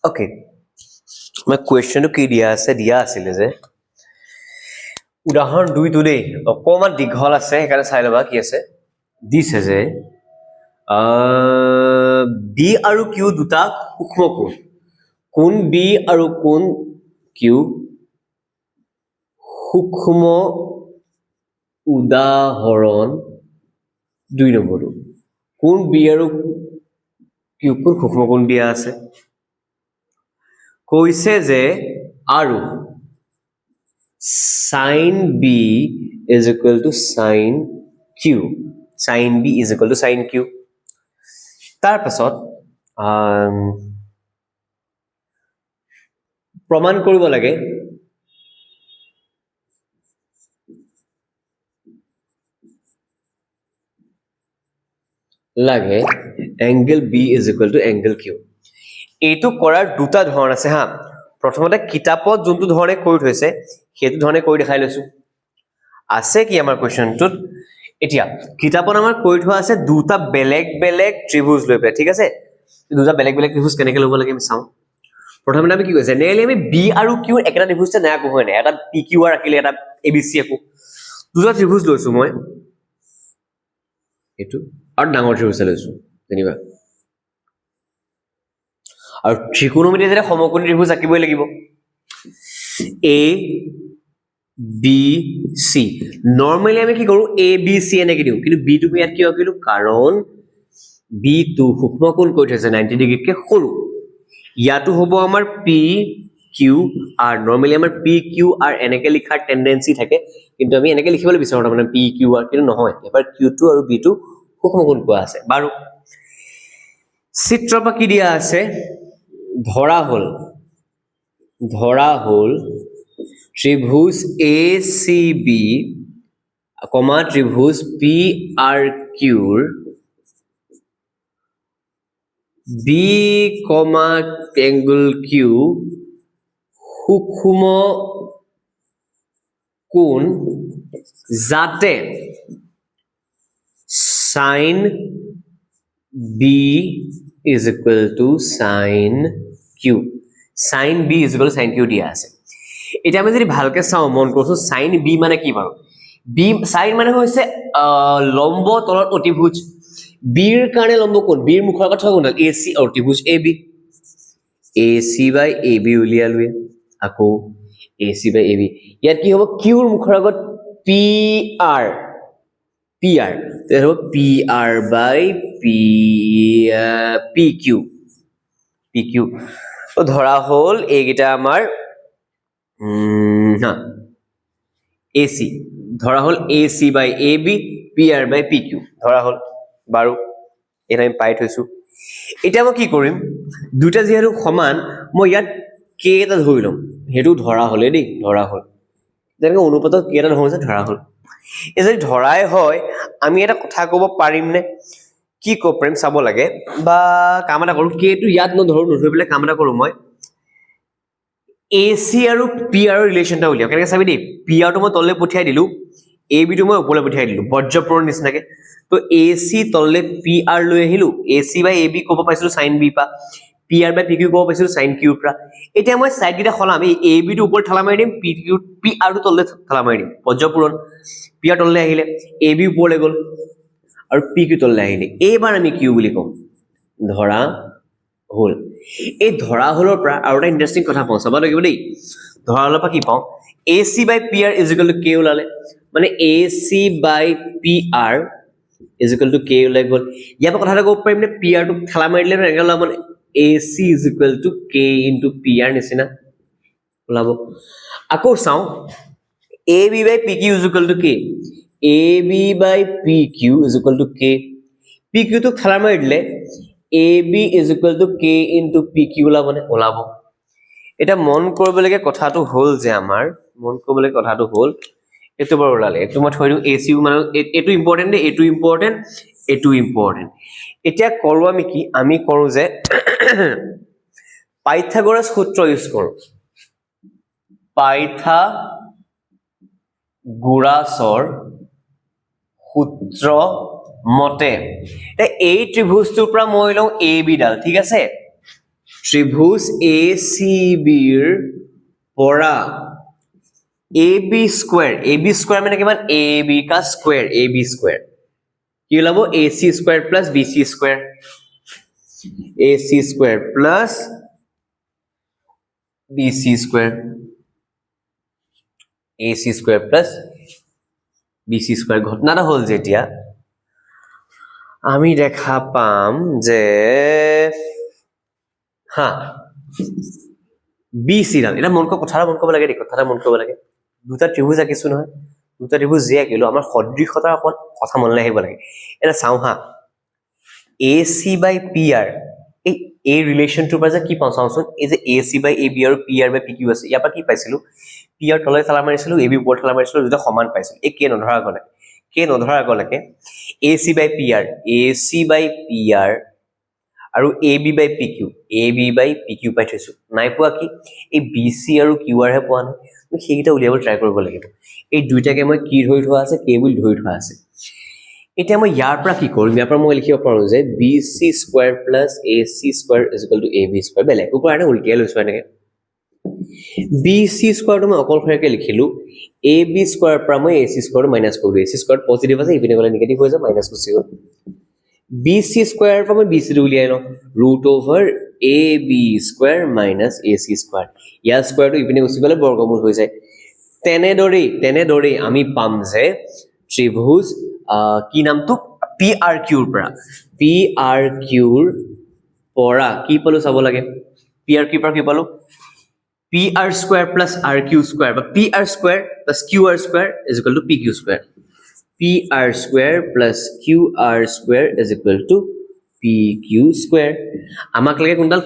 okay মই কুৱেশ্যনটো কি দিয়া আছিলে যে উদাহৰণ 2 টো দেই অকমান দীঘল আছে সেইকাৰণে চাই লবা কি আছে দিছে যে বি আৰু কিউ দুটা সূক্ষ্ম কোণ কোণ বি আৰু কোণ কিউ সূক্ষ্ম উদাহৰণ 2 নম্বৰটো কোণ বি আৰু কিউ কোণ সূক্ষ্ম কোণ দিয়া আছে কৈছে যে আৰু sin b is equal to sin q sin b is equal to sin q তাৰ পাছত প্ৰমাণ কৰিব লাগে angle b is equal to angle q এইটো কৰাৰ দুটা ধৰণ আছে হা প্ৰথমতে কিতাপত যোনটো ধৰণে কৈ থৈছে সেইটো ধৰণে কৈ দেখাই লৈছো আছে কি আমাৰ কোৱেশ্যনটোত এতিয়া কিতাপত আমাৰ কৈ থোৱা আছে দুটা বেলেগ বেলেগ ত্ৰিভুজ লৈ পেলাই ঠিক আছে দুটা বেলেগ বেলেগ ত্ৰিভুজ কেনেকৈ ল'ব লাগে আমি চাওঁ প্ৰথমতে আমি কি কৈছে জেনেৰেলি আমি বি আৰু কিউ একেটা ত্ৰিভুজতে নাই আকৌ হয় নাই এটা পি কিউ আৰ ৰাখিলে এটা এবিসি আকৌ দুটা ত্ৰিভুজ লৈছো মই এটো আৰু ডাঙৰ ত্ৰিভুজ লৈছো জানিবা আৰু ত্ৰিকোণমিতিয়ে যেতিয়া সমকোণী ত্ৰিভুজ আঁকিবই লাগিব এ বি সি নৰমালি আমি কি কৰো এ বি সি এনেকৈ দিও কিন্তু বি টু ইয়াত কি আঁকিলো কাৰণ বি টু সূক্ষ্ম কোণ কৈ থৈছে 90 ডিগ্ৰীতকৈ সৰু ইয়াতো হ'ব আমাৰ পি কিউ আৰ নৰমালি আমাৰ পি কিউ আৰ এনেকৈ লিখাৰ টেন্ডেন্সি থাকে কিন্তু আমি এনেকৈ লিখিবলৈ বিচাৰো মানে পি কিউ আৰ কিন্তু নহয় এবাৰ কিউ টু আৰু বি টু সূক্ষ্ম কোণ কোৱা আছে বাৰু চিত্ৰৰ পৰা কি দিয়া আছে ধৰা হল ত্ৰিভুজ এ সি বি কমা ত্ৰিভুজ P R Q B comma angle Q সূক্ষ্ম কোণ যাতে sin b is equal to sin q sin b is equal to sin q দিয়া আছে এটা আমি যদি ভালকে চাও মন কৰছো sin b মানে কি বাৰু b sin মানে হৈছে লম্ব তলত অতিভুজ b ৰ কাৰণে লম্ব কোণ b ৰ মুখৰ কথা কোণ ac অতিভুজ ab ac by ab উলিয়ালুৱে আকৌ ac by ab ইয়াত কি হ'ব q ৰ মুখৰ আগত pr therefore pr by pq তো ধৰা হল এইগিটা আমাৰ ac ধৰা হল ac by ab pr by pq ধৰা হল বাৰু এটা আমি পাই থৈছো এটা মই কি কৰিম দুটা যেহেতু সমান মই ইয়াত k এটা ধৰি লম হেতু ধৰা হলে দেই ধৰা হল যেনেকৈ অনুপাতত k এটা ধৰছে ধৰা হল এই যদি ধৰাই হয় আমি এটা কথা ক'ব পাৰিম নে কি ক'ব পাৰিম চাব লাগে বা কাম এটা কৰো k টো ইয়াত নধৰো নধৰিবলৈ কাম এটা কৰো মই AC আৰু PR ৰিলেশনটা উলিয়াও কেনেকৈ চাবি দেই PR টো মই তললে পঠিয়াই দিলো AB টো মই ওপৰলৈ পঠিয়াই দিলো বজ্ৰপুৰৰ নিচিনাকে তো AC তললে PR লৈ আহিলো AC by AB ক'ব পাইছিলো sin B পা PR by PQ ক'ব পাইছিলো sin Q পৰা এতিয়া মই সাইড গিটা খলাম এই AB টো ওপৰ ঠেলা মাৰি দিম PQ PR টো তললে ঠেলা মাৰি দিম বজ্ৰপুৰণ PR তললে আহিলে AB ওপৰলৈ গল আৰু PQ তললে আহিলে এইবাৰ আমি Q বুলি কম ধৰা হল এই ধৰা হলৰ পৰা আৰু এটা ইন্টাৰেষ্টিং কথা পাওঁ চাবা লাগিব দেই ধৰা হলৰ পৰা কি পাওঁ AC by PR is equal to K ওলালে মানে AC by PR is equal to K ওলাই গল ইয়াৰ পৰা কথাটা ক'ব পাৰিম নে PR টো ঠেলা মাৰি দিলে এনেকৈ ওলাব মানে AC is equal to K into PR নিচিনা ওলাব আকৌ চাওঁ AB by PQ is equal to K AB by PQ is equal to K PQ টো ঠেলা মাৰি দিলে AB is equal to K into PQ ওলাব এটা মন কৰিবলগে কথাটো হল যে আমাৰ মন কৰিবলগে কথাটো হল এটো বৰ ওলালে এটো মই থৈ দিও AC মানে এটো ইম্পৰ্টেন্ট এটো ইম্পৰ্টেন্ট এতিয়া কৰো আমি কি আমি কৰো যে পাইথাগোৰাছ সূত্ৰ ইউজ কৰো পাইথাগোৰাছৰ সূত্ৰ মতে এই ত্ৰিভুজটোৰ পৰা মই লওঁ AB ডাল ঠিক আছে ত্ৰিভুজ ACB ৰ পৰা AB স্কয়াৰ মানে কিমান AB का স্কয়াৰ AB স্কয়াৰ কি ওলাব AC square plus BC square AC square plus BC square AC square plus BC square ঘটনাটা হল যেতিয়া আমি দেখা পাম যে হা BC নাম এটা মন কব লাগে দেখো কথাটা মন কব লাগে দুটা ত্ৰিভুজ আঁকিছো নহয় দুটা ত্ৰিভুজ যে আঁকিলো আমাৰ সদৃশতাৰ অকণ কথা মনলৈ আহিব লাগে এটা চাও হা AC by PR এই ৰিলেশনটোৰ পৰা যে কি পাওঁ চাওচোন এই যে AC by AB আৰু PR by PQ আছে ইয়াৰ পৰা কি পাইছিলো PR তলে তলা মাৰিছিলো AB ওপৰত তলা মাৰিছিলো দুটা সমান পাইছিলো এই কে নধৰা আগলৈকে AC by PR আৰু AB by PQ পাই থৈছো নাই পোৱা কি এই BC আৰু QR হে পোৱা নাই মই সেইটা উলিয়াব ট্ৰাই কৰিব লাগিব এই দুইটাকে মই কি ধৰি থোৱা আছে কে বুলি ধৰি থোৱা আছে এতিয়া মই ইয়াৰ পৰা কি কৰিম ইয়াৰ পৰা মই লিখিব পাৰো যে BC square plus AC square AB square বেলেগ ওপৰ আনে উল্টিয়াই লৈছো এনেকে BC স্কয়াৰটো মই অকলখৰকে লিখিলো AB স্কয়াৰ পৰা মই AC স্কয়াৰ মাইনাস কৰি AC স্কয়াৰ পজিটিভ আছে ইপিনে গলে নেগেটিভ হৈ যায় মাইনাস গুচি গল BC স্কয়াৰ পৰা মই BC টো উলিয়াই লওঁ √AB square minus AC square ইয়াৰ স্কয়াৰটো ইপিনে গুচি গলে বৰ্গমূল হৈ যায় তেনেদৰেই আমি পাম যে ত্ৰিভুজ কি নামটো PRQ ৰ পৰা কি পালো চাব লাগে PRQ পৰা কি পালো PR square plus RQ square বা PR square plus QR square PQ square PR square plus QR square PQ square আমাক লাগে কোনডাল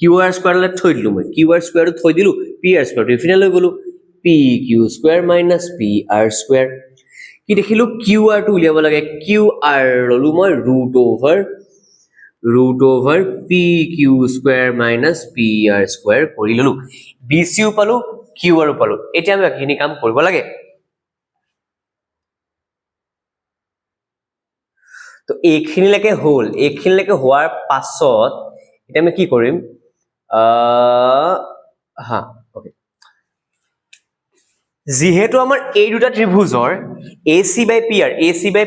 QR স্কয়াৰ লে থৈ দিলো মই QR স্কয়াৰটো থৈ দিলো PR স্কয়াৰটো ইফিনে লৈ গলো PQ square minus PR square কি দেখিলো QR টো উলিয়াব লাগে QR ললো মই √over PQ square minus PR square কৰি ললো BC ও পালো QR ও পালো এতিয়া আমি বাকিখিনি কাম কৰিব লাগে তো এইখিনিলৈকে হোৱাৰ পাছত এটা আমি কি কৰিম হা ওকে যিহেতু আমাৰ এই দুটা ত্ৰিভুজৰ AC by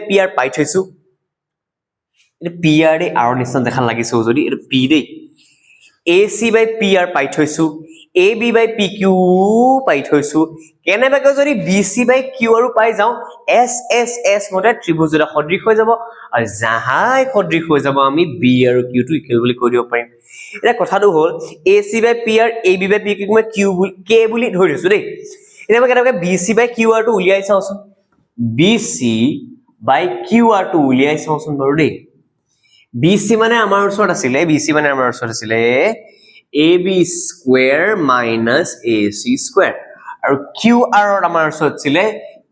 PR পাই থৈছো এটা PR দে আৰু নিশ্চয় দেখা লাগিছে যদি এটা P De AC by PR পাই থৈছো AB by PQ পাই থৈছো কেনেবাকৈ যদি BC by Q আৰু পাই যাও S মতে ত্ৰিভুজ এটা সদৃশ হৈ যাব আৰু যাহাই সদৃশ হৈ যাব আমি B আৰু Q টো ইকুৱেল বুলি কৈ দিব পাৰিম এটা কথাটো হ'ল AC by PR AB by PQ মই Q বুলি K বুলি ধৰি থৈছো দেই এতিয়া মই কেনেবাকৈ BC by QR টো উলিয়াই চাওচোন BC by QR টো উলিয়াই চাওচোন বাৰু দেই BC মানে আমাৰ ওচৰত আছিলে AB square minus AC square আৰু QR আমাৰ ওচৰত ছিল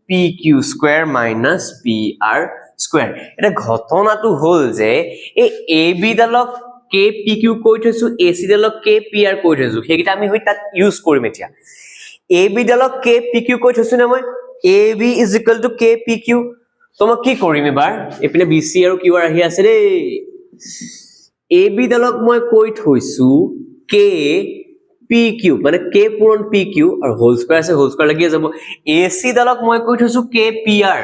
PQ square minus PR square এটা ঘটনাটো হল যে এই AB ডালক KPQ কৈ থৈছো AC ডালক KPR কৈ থৈছো সেইকিটা আমি হৈ তাত ইউজ কৰিম এতিয়া AB ডালক KPQ কৈ থৈছো না মই AB KPQ তো মই কি কৰিম এবাৰ এপিনে BC আৰু QR আহি আছে ৰে AB ডালক মই কৈ থৈছো KPQ মানে K পূৰণ PQ আৰু হোল স্কয়াৰ আছে হোল স্কয়াৰ লাগি যাব AC ডালক মই কৈ থৈছো KPR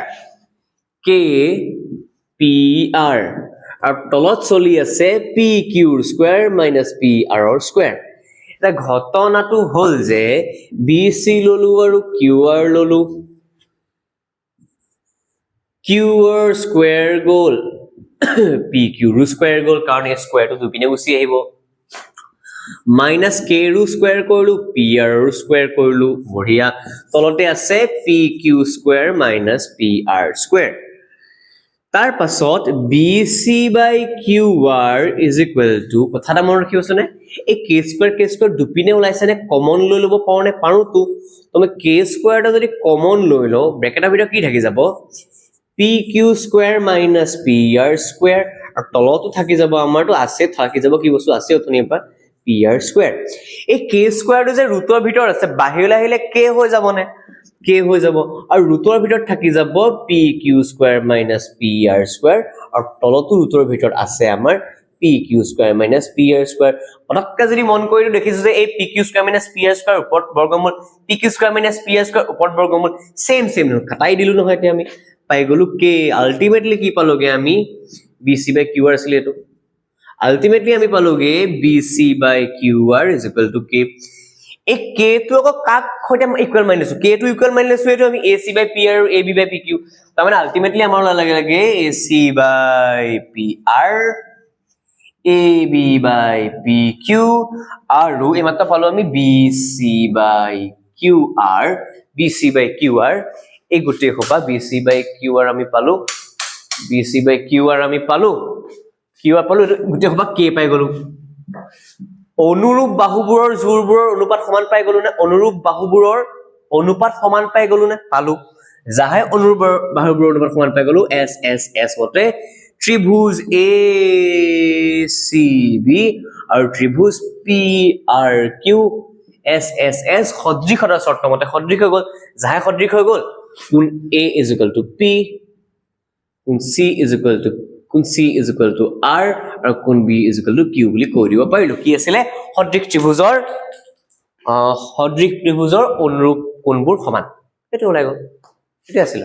আৰু তলত চলি আছে PQ square minus PR square এটা ঘটনাটো হল যে BC ললো আৰু QR ললো QR স্কয়াৰ গল PQ স্কয়াৰ গল কাৰণ এই স্কয়াৰটো দুপিনে গুচি আহিব মাইনাস K স্কয়াৰ কৰিলো PR স্কয়াৰ কৰিলো বঢ়িয়া তলতে আছে PQ square minus PR square তাৰ পাছত BC by QR কথাটা মন ৰাখিবছনে এই K স্কয়াৰ দুপিনে ওলাইছে নে কমন লৈ লব পাৰোনে পাৰোতো তুমি K স্কয়াৰটা যদি কমন লৈ ল ব্ৰেকেটৰ ভিতৰত কি থাকি যাব PQ square minus PR square আৰু তলতো থাকি যাব আমাৰটো আছে থাকি যাব কি বস্তু আছে অথনিৰ পৰা PR স্কয়াৰ এই K স্কয়াৰটো যে ৰুটৰ ভিতৰত আছে বাহিৰলৈ আহিলে K হৈ যাবনে K হৈ যাব আৰু ৰুটৰ ভিতৰত থাকি যাব PQ square minus PR square আৰু তলতো ৰুটৰ ভিতৰত আছে আমাৰ PQ square minus PR square পটককে যদি মন কৰিলো দেখিছো যে এই PQ square minus PR square ওপৰত বৰ্গমূল PQ square minus PR square ওপৰত বৰ্গমূল সেম কাটাই দিলো নহয় তে আমি পাই গলো k আলটিমেটলি কি পালোগে আমি BC by QR আছিল এটো আলটিমেটলি আমি পালোগে BC by QR is equal to k এই k টো কাক হইতে ইকুয়াল মাইনাস k টো ইকুয়াল মাইনাস এটো আমি AC by PR AB by PQ তার মানে আলটিমেটলি আমার লাগে AC by PR AB by PQ আৰু এমাত্র পালো আমি BC by QR BC by QR এই গুটে হবা BC by QR আমি পালো BC by QR আমি পালো QR পালো গুটে হবা k পাই গলো অনুরূপ বাহুবোৰৰ জোৰবোৰৰ অনুপাত সমান পাই গলো না অনুৰূপ বাহুবোৰৰ অনুপাত সমান পাই গলো না পালো যাহে অনুৰূপ বাহুবোৰৰ অনুপাত সমান পাই গলো S S S মতে ত্ৰিভুজ ACB আৰু ত্ৰিভুজ PRQ S S S সদৃশতাৰ শর্ত মতে সদৃশ হৈ গল যাহে সদৃশ হৈ গল কোণ A is equal to P কোণ C is equal to R আৰু কোণ B is equal to Q বুলি কৈ দিব পাৰিলো কি আছিল সদৃশ ত্ৰিভুজৰ অনুৰূপ কোণবোৰ সমান এটো ওলাই গল এটো আছিল